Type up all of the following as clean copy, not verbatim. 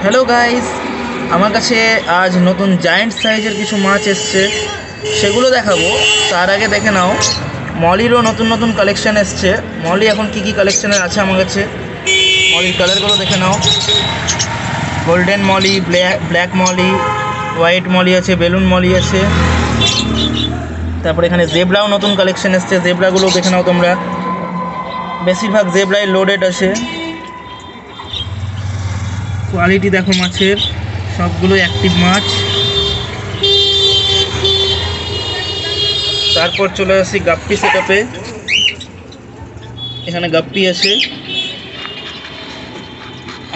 Hello guys, আমার কাছে আজ নতুন জায়ান্ট সাইজের কিছু মাছ এসছে, সেগুলো দেখাবো। তার আগে দেখে নাও মলিরও নতুন নতুন কালেকশান এসছে। মলি এখন কি কি কালেকশানের আছে আমার কাছে, মলির কালারগুলো দেখে নাও। Golden molly, black molly, white molly আছে, বেলুন মলি আছে। তারপরে এখানে জেব্রাও নতুন কালেকশান এসছে, জেব্রাগুলো দেখে নাও তোমরা। বেশিরভাগ জেব্রাই লোডেড আছে। কোয়ালিটি দেখো মাছের, সবগুলো অ্যাক্টিভ মাছ। তারপর চলে আসি গাপ্পি সেটআপে। এখানে গাপ্পি আছে।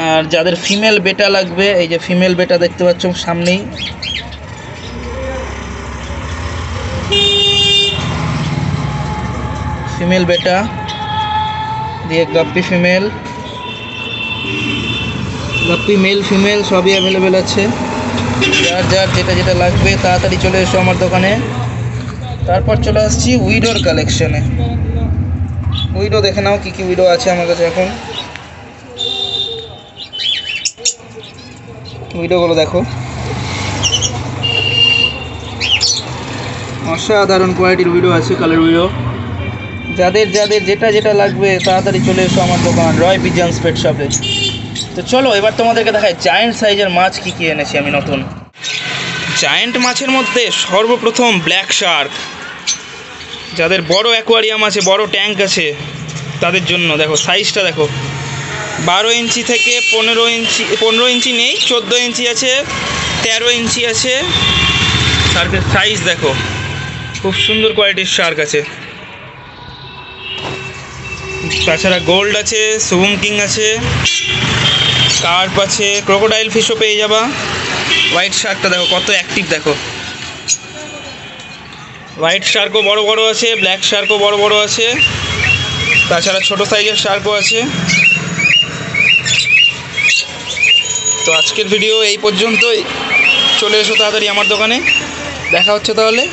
আর যাদের ফিমেল বেটা লাগবে, এই যে ফিমেল বেটা দেখতে পাচ্ছ সামনেই। ফিমেল বেটা দিয়ে গাপ্পি ফিমেল, গাপ্পি মেল ফিমেল সবই অ্যাভেলেবেল আছে। যার যার যেটা যেটা লাগবে তাড়াতাড়ি চলে এসো আমার দোকানে। তারপর চলে আসছি উইডোর কালেকশনে। উইডো দেখে নাও কী কী উইডো আছে আমার কাছে এখন। উইডোগুলো দেখো, অসাধারণ কোয়ালিটির উইডো আছে, কালার উইডো। যাদের যাদের যেটা যেটা লাগবে তাড়াতাড়ি চলে এসো আমার দোকান রয় পিজিয়ন্স পেট শপে। তো চলো এবার তোমাদেরকে দেখাই জায়ান্ট সাইজের মাছ কী কী এনেছি আমি নতুন। জায়ান্ট মাছের মধ্যে সর্বপ্রথম ব্ল্যাক শার্ক। যাদের বড় অ্যাকোয়ারিয়াম আছে, বড় ট্যাঙ্ক আছে, তাদের জন্য দেখো সাইজটা দেখো। 12 ইঞ্চি থেকে 15 ইঞ্চি, 15 ইঞ্চি নেই, 14 ইঞ্চি আছে, 13 ইঞ্চি আছে। শার্কের সাইজ দেখো, খুব সুন্দর কোয়ালিটির শার্ক আছে। তাছাড়া গোল্ড আছে, শুভম কিং আছে, কার্প আছে, ক্রোকোডাইল ফিশও পেয়ে যাবা। হোয়াইট শার্কটা দেখো কত অ্যাক্টিভ দেখো। হোয়াইট শার্কও বড় বড় আছে, ব্ল্যাক শার্কও বড় বড় আছে। তাছাড়া ছোট সাইজের শার্কও আছে। তো আজকের ভিডিও এই পর্যন্তই। চলে এসো তাড়াতাড়ি আমার দোকানে, দেখা হচ্ছে তাহলে।